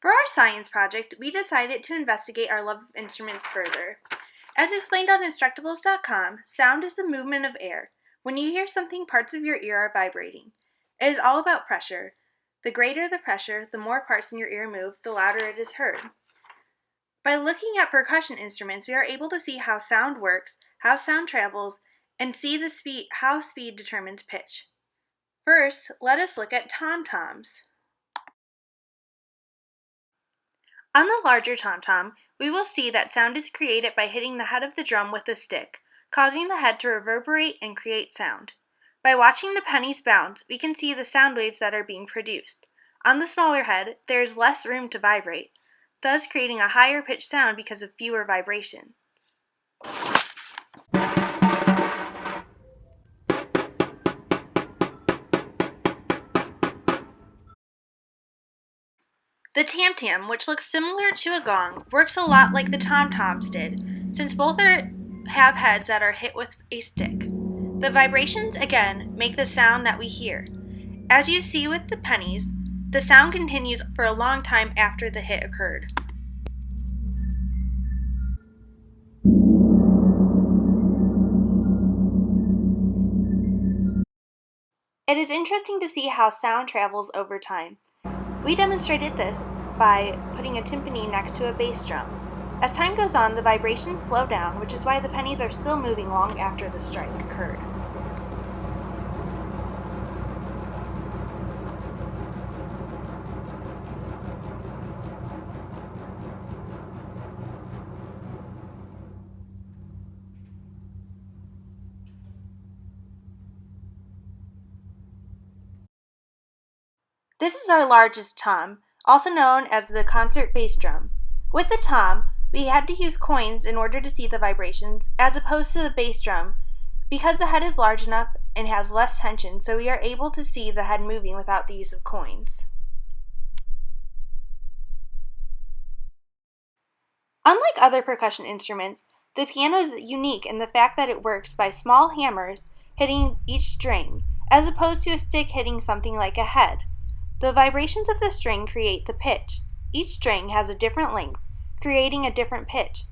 For our science project, we decided to investigate our love of instruments further. As explained on Instructables.com, sound is the movement of air. When you hear something, parts of your ear are vibrating. It is all about pressure. The greater the pressure, the more parts in your ear move, the louder it is heard. By looking at percussion instruments, we are able to see how sound works, how sound travels, and see how speed determines pitch. First, let us look at tom-toms. On the larger tom-tom, we will see that sound is created by hitting the head of the drum with a stick, causing the head to reverberate and create sound. By watching the pennies bounce, we can see the sound waves that are being produced. On the smaller head, there is less room to vibrate, thus creating a higher pitched sound because of fewer vibration. The tam-tam, which looks similar to a gong, works a lot like the tom-toms did, since both have heads that are hit with a stick. The vibrations, again, make the sound that we hear. As you see with the pennies, the sound continues for a long time after the hit occurred. It is interesting to see how sound travels over time. We demonstrated this by putting a timpani next to a bass drum. As time goes on, the vibrations slow down, which is why the pennies are still moving long after the strike occurred. This is our largest tom, also known as the concert bass drum. With the tom, we had to use coins in order to see the vibrations, as opposed to the bass drum, because the head is large enough and has less tension, so we are able to see the head moving without the use of coins. Unlike other percussion instruments, the piano is unique in the fact that it works by small hammers hitting each string, as opposed to a stick hitting something like a head. The vibrations of the string create the pitch. Each string has a different length, creating a different pitch.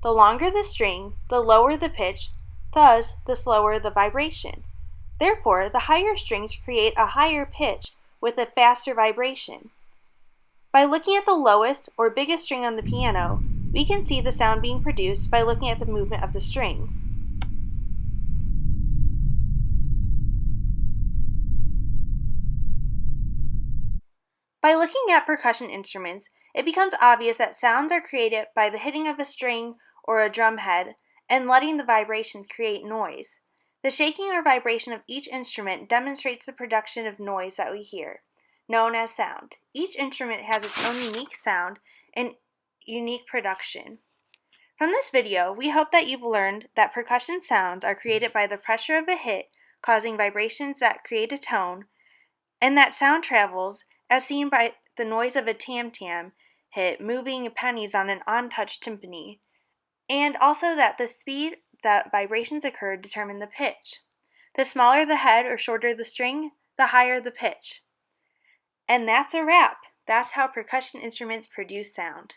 The longer the string, the lower the pitch, thus the slower the vibration. Therefore, the higher strings create a higher pitch with a faster vibration. By looking at the lowest or biggest string on the piano, we can see the sound being produced by looking at the movement of the string. By looking at percussion instruments, it becomes obvious that sounds are created by the hitting of a string or a drum head and letting the vibrations create noise. The shaking or vibration of each instrument demonstrates the production of noise that we hear, known as sound. Each instrument has its own unique sound and unique production. From this video, we hope that you've learned that percussion sounds are created by the pressure of a hit causing vibrations that create a tone, and that sound travels as seen by the noise of a tam-tam hit moving pennies on an untouched timpani, and also that the speed that vibrations occur determine the pitch. The smaller the head or shorter the string, the higher the pitch. And that's a wrap. That's how percussion instruments produce sound.